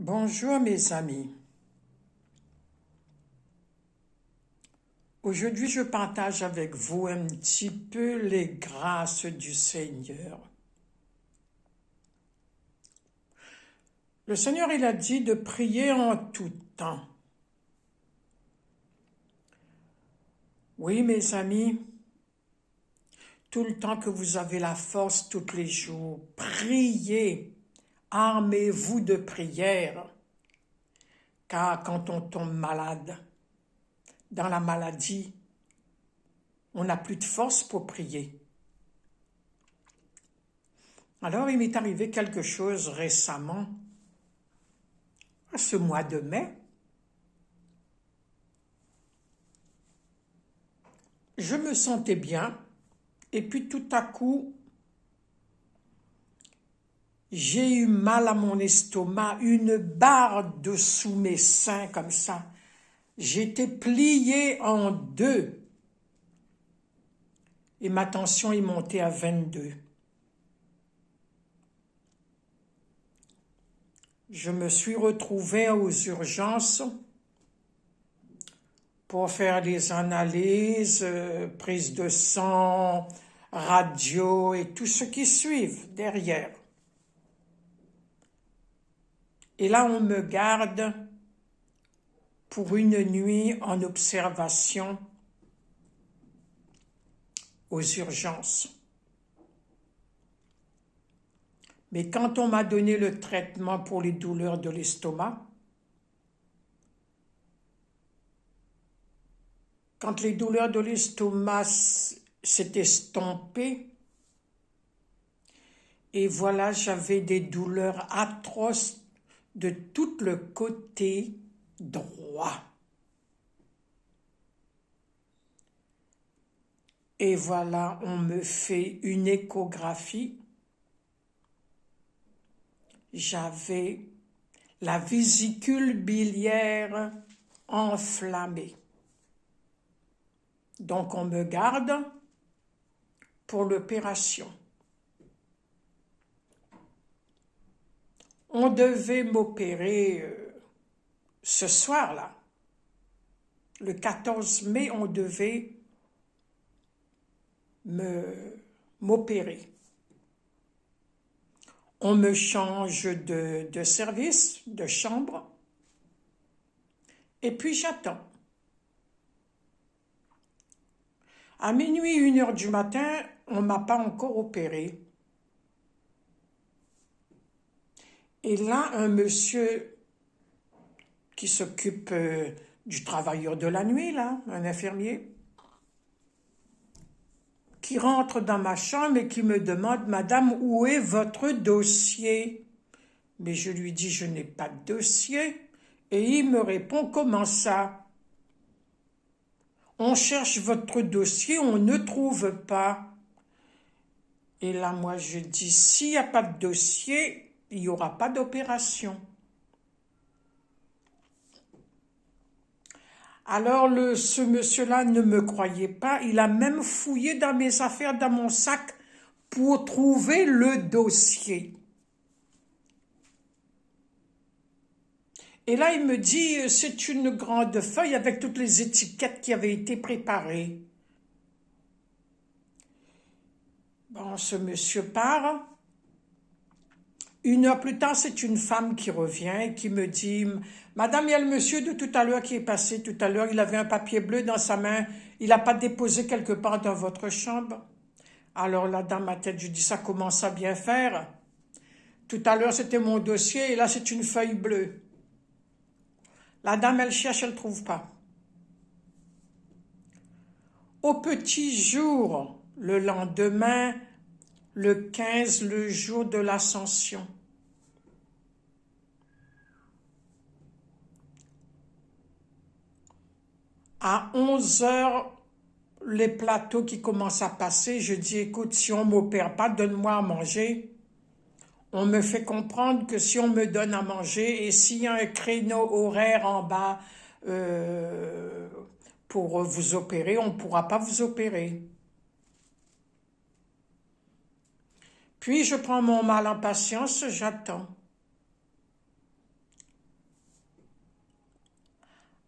Bonjour mes amis. Aujourd'hui, je partage avec vous un petit peu les grâces du Seigneur. Le Seigneur, il a dit de prier en tout temps. Oui, mes amis, tout le temps que vous avez la force, tous les jours, priez, armez-vous de prière, car quand on tombe malade, dans la maladie, on n'a plus de force pour prier. Alors, il m'est arrivé quelque chose récemment, à ce mois de mai. Je me sentais bien, et puis tout à coup, j'ai eu mal à mon estomac, une barre dessous mes seins comme ça. J'étais pliée en deux. Et ma tension est montée à 22. Je me suis retrouvée aux urgences pour faire des analyses, prise de sang, radio et tout ce qui suit derrière. Et là, on me garde pour une nuit en observation aux urgences. Mais quand on m'a donné le traitement pour les douleurs de l'estomac, quand les douleurs de l'estomac s'étaient estompées, et voilà, j'avais des douleurs atroces de tout le côté droit. Et voilà, on me fait une échographie. J'avais la vésicule biliaire enflammée. Donc on me garde pour l'opération. On devait m'opérer ce soir-là. Le 14 mai, on devait m'opérer. On me change de service, de chambre, et puis j'attends. À minuit, 1h du matin, on ne m'a pas encore opéré. Et là, un monsieur qui s'occupe du travailleur de la nuit, là, un infirmier, qui rentre dans ma chambre et qui me demande « Madame, où est votre dossier ?» Mais je lui dis « Je n'ai pas de dossier. » Et il me répond « Comment ça ? On cherche votre dossier, on ne trouve pas. » Et là, moi, je dis « S'il n'y a pas de dossier, il n'y aura pas d'opération. » Alors, ce monsieur-là ne me croyait pas. Il a même fouillé dans mes affaires, dans mon sac, pour trouver le dossier. Et là, il me dit, c'est une grande feuille avec toutes les étiquettes qui avaient été préparées. Bon, ce monsieur part. 1 heure plus tard, c'est une femme qui revient et qui me dit « Madame, il y a le monsieur de tout à l'heure qui est passé tout à l'heure. Il avait un papier bleu dans sa main. Il n'a pas déposé quelque part dans votre chambre. » Alors là, dans ma tête, je dis « Ça commence à bien faire. Tout à l'heure, c'était mon dossier et là, c'est une feuille bleue. » La dame, elle cherche, elle ne trouve pas. Au petit jour, le lendemain, le 15, le jour de l'Ascension. À 11 heures, les plateaux qui commencent à passer, je dis, écoute, si on ne m'opère pas, donne-moi à manger. On me fait comprendre que si on me donne à manger et s'il y a un créneau horaire en bas pour vous opérer, on ne pourra pas vous opérer. Puis je prends mon mal en patience, j'attends.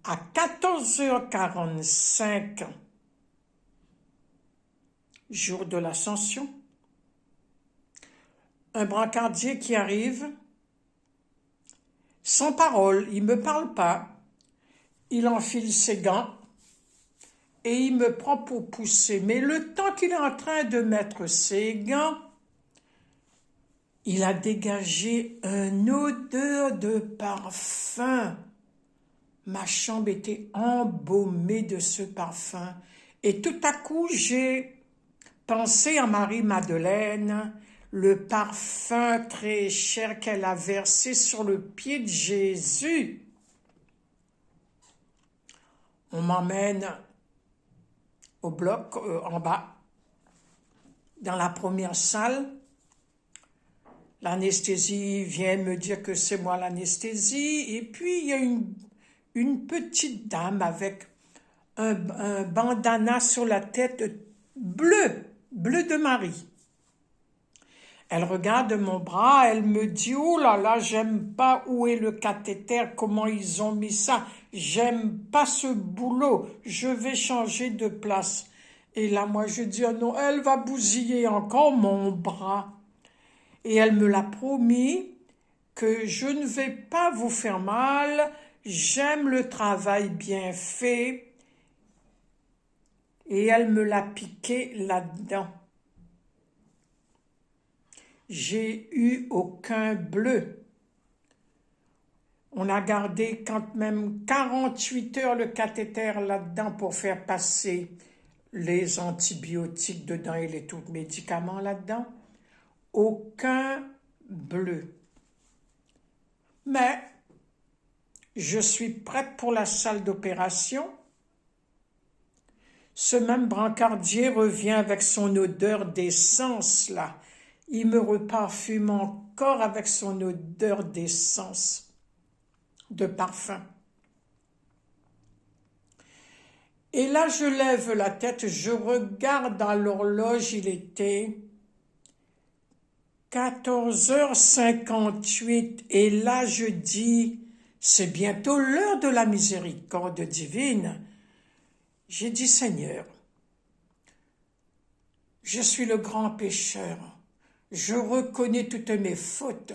à 14h45, jour de l'Ascension, un brancardier qui arrive, sans parole, il ne me parle pas, il enfile ses gants et il me prend pour pousser. Mais le temps qu'il est en train de mettre ses gants, il a dégagé une odeur de parfum. Ma chambre était embaumée de ce parfum. Et tout à coup, j'ai pensé à Marie-Madeleine, le parfum très cher qu'elle a versé sur le pied de Jésus. On m'emmène au bloc, en bas, dans la première salle. L'anesthésie vient me dire que c'est moi l'anesthésie. Et puis, il y a une petite dame avec un bandana sur la tête bleu de Marie. Elle regarde mon bras, elle me dit « Oh là là, j'aime pas où est le cathéter, comment ils ont mis ça, j'aime pas ce boulot, je vais changer de place. » Et là, moi, je dis « Oh non, elle va bousiller encore mon bras. » Et elle me l'a promis que je ne vais pas vous faire mal, j'aime le travail bien fait. Et elle me l'a piqué là-dedans. J'ai eu aucun bleu. On a gardé quand même 48 heures le cathéter là-dedans pour faire passer les antibiotiques dedans et les tout médicaments là-dedans. Aucun bleu. Mais je suis prête pour la salle d'opération. Ce même brancardier revient avec son odeur d'essence là. Il me reparfume encore avec son odeur d'essence, de parfum. Et là, je lève la tête, je regarde dans l'horloge, il était 14h58. Et là, je dis, c'est bientôt l'heure de la miséricorde divine. J'ai dit, Seigneur, je suis le grand pécheur. Je reconnais toutes mes fautes.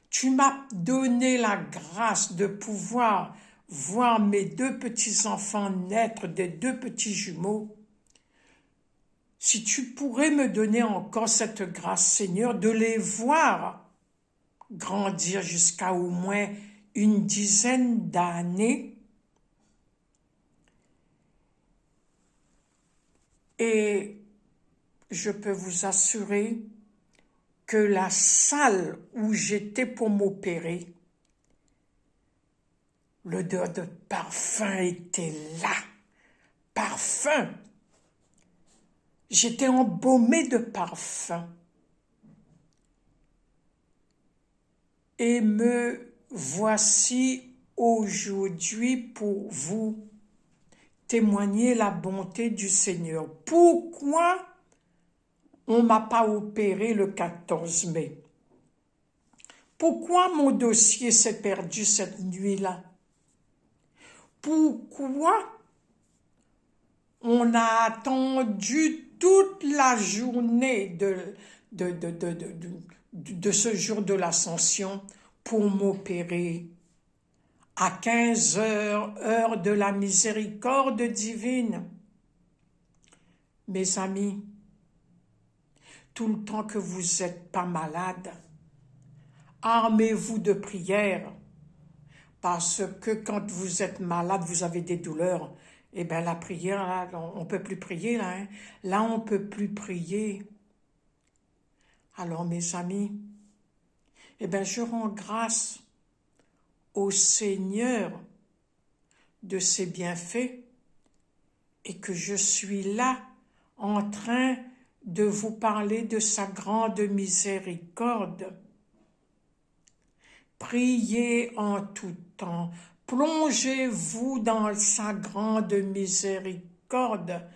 Tu m'as donné la grâce de pouvoir voir mes deux petits-enfants naître, des deux petits jumeaux. Si tu pourrais me donner encore cette grâce, Seigneur, de les voir grandir jusqu'à au moins une dizaine d'années. Et je peux vous assurer que la salle où j'étais pour m'opérer, l'odeur de parfum était là. Parfum. J'étais embaumée de parfum. Et me voici aujourd'hui pour vous témoigner la bonté du Seigneur. Pourquoi on ne m'a pas opéré le 14 mai? Pourquoi mon dossier s'est perdu cette nuit-là? Pourquoi on a attendu toute la journée de ce jour de l'Ascension pour m'opérer à 15 heures, heure de la miséricorde divine? Mes amis, tout le temps que vous n'êtes pas malade, armez-vous de prière, parce que quand vous êtes malade, vous avez des douleurs, et bien la prière, là, on ne peut plus prier, là, hein? Là, on ne peut plus prier. Alors, mes amis, eh bien, je rends grâce au Seigneur de ses bienfaits et que je suis là en train de vous parler de sa grande miséricorde. Priez en tout temps, plongez-vous dans sa grande miséricorde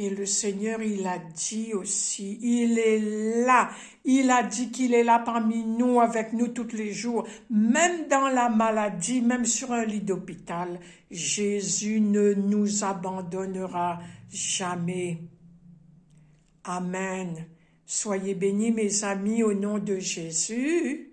Et le Seigneur, il a dit aussi, il est là. Il a dit qu'il est là parmi nous, avec nous tous les jours. Même dans la maladie, même sur un lit d'hôpital, Jésus ne nous abandonnera jamais. Amen. Soyez bénis, mes amis, au nom de Jésus.